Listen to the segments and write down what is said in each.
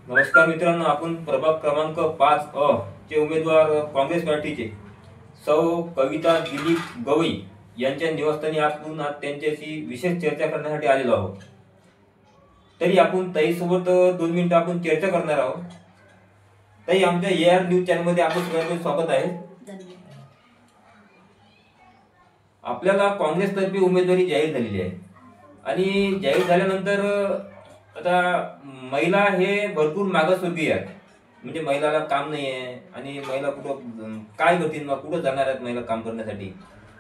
नमस्कार मित्रांनो, आपण प्रभाग क्रमांक 5 चे उमेदवार काँग्रेस पार्टीचे सौ कविता दिलीप गवई यांच्या निवासस्थानी आपण आज त्यांच्याशी विशेष चर्चा करण्यासाठी आलेलो आहोत। तरी आपण ताईसोबत 2 मिनिटं आपण चर्चा करणार आहोत। ताई, आमच्या AR न्यूज चॅनल मध्ये आपलं सगळ्यांचं स्वागत आहे। आपल्याला काँग्रेसतर्फे उमेदवारी जाहीर झालेली आहे आणि जाहीर झाल्यानंतर आता महिला हे भरपूर मागासवर्गीय आहेत, म्हणजे महिलाला काम नाही आहे आणि महिला कुठं काय करतील, मग कुठं जाणार आहेत महिला काम करण्यासाठी।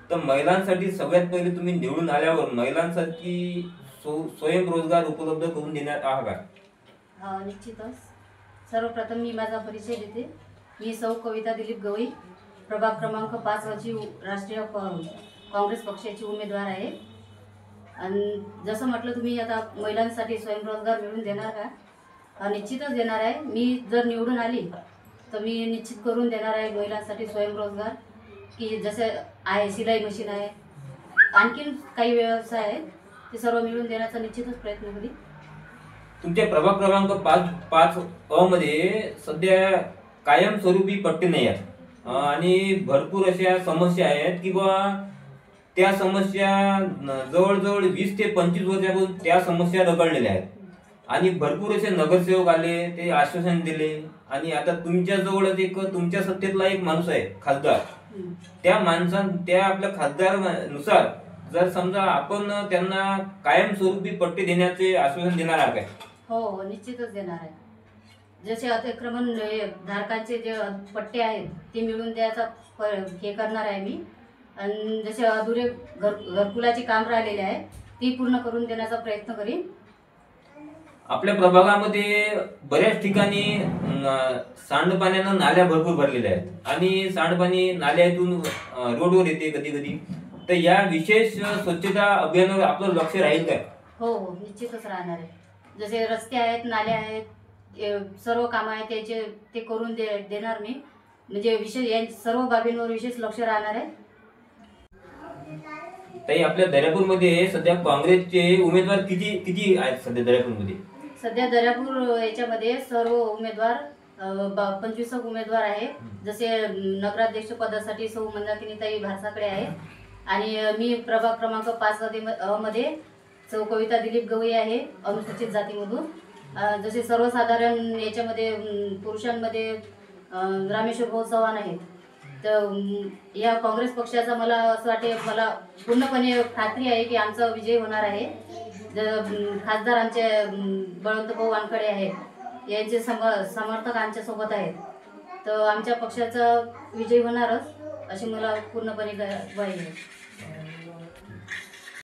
तर महिलांसाठी सगळ्यात पहिले तुम्ही निवडून आल्यावर महिलांसाठी स्वयंरोजगार उपलब्ध करून देण्यात आहात का? निश्चितच। सर्वप्रथम मी माझा परिचय देते। मी सौ कविता दिलीप गवई, प्रभाग क्रमांक 5 वरची राष्ट्रीय काँग्रेस पक्षाची उमेदवार आहे। आणि जसं म्हटलं तुम्ही, आता महिलांसाठी स्वयंरोजगार मिळवून देणार का? निश्चितच देणार आहे। मी जर निवडून आली तर मी निश्चित करून देणार आहे महिलांसाठी स्वयंरोजगार, की जसे आहे सिलाई मशीन आहे, आणखीन काही व्यवसाय आहेत, ते सर्व मिळवून देण्याचा निश्चितच प्रयत्न करीन। तुमच्या प्रभाग क्रमांक 5 मध्ये सध्या कायमस्वरूपी पट्टे नाही आहेत आणि भरपूर अशा समस्या आहेत की त्या समस्या जवळजवळ 20 ते 25 वर्षापासून त्या समस्या रगडलेल्या आहेत आणि भरपूर असे नगरसेवक आले, ते आश्वासन दिले आणि आता तुमच्या जवळच एक तुमच्या सत्तेतला एक माणूस आहे खासदार, त्या आपल्या खासदारानुसार जर समजा आपण त्यांना कायमस्वरूपी पट्टे देण्याचे आश्वासन देणार आहे काय? हो, निश्चितच देणार आहे। जसे अतिक्रमण धारकांचे जे पट्टे आहेत ते मिळवून द्यायचा हे करणार आहे मी। आणि जसे अधुरे घरकुलाचे काम राहिलेले आहे ती पूर्ण करून देण्याचा प्रयत्न करीन। आपल्या प्रभागामध्ये बऱ्याच ठिकाणी सांडपाण्यानं नाल्या भरपूर भरलेल्या आहेत आणि सांडपाणी नाल्यातून रोडवर येते कधी कधी, तर या विशेष स्वच्छता अभियानावर आपलं लक्ष राहील काय? हो, निश्चितच राहणार आहे। जसे रस्ते आहेत, नाले आहेत, सर्व काम आहेत त्याचे ते करून देणार मी। म्हणजे विशेष या सर्व बाबींवर विशेष लक्ष राहणार आहे। ताई, आपल्या दर्यापूरमध्ये सध्या काँग्रेसचे उमेदवार किती आहेत सध्या दर्यापूरमध्ये? सध्या दर्यापूर याच्यामध्ये सर्व उमेदवार 25 उमेदवार आहे। जसे नगराध्यक्ष पदासाठी सौ मंदाकिनीताई भारसाकडे आहे आणि मी प्रभाग क्रमांक 5 मध्ये सौ कविता दिलीप गवई आहे अनुसूचित जातीमधून। जसे सर्वसाधारण याच्यामध्ये पुरुषांमध्ये रामेश्वर भाऊ चव्हाण आहेत। तर या काँग्रेस पक्षाचा मला असं वाटते, मला पूर्णपणे खात्री आहे की आमचा विजय होणार आहे। खासदार आमचे बळवंत भाऊ वानखडे आहेत, यांचे समर्थक आमच्या सोबत आहेत, तर आमच्या पक्षाचा विजय होणारच अशी मला पूर्णपणे ग्वाही आहे।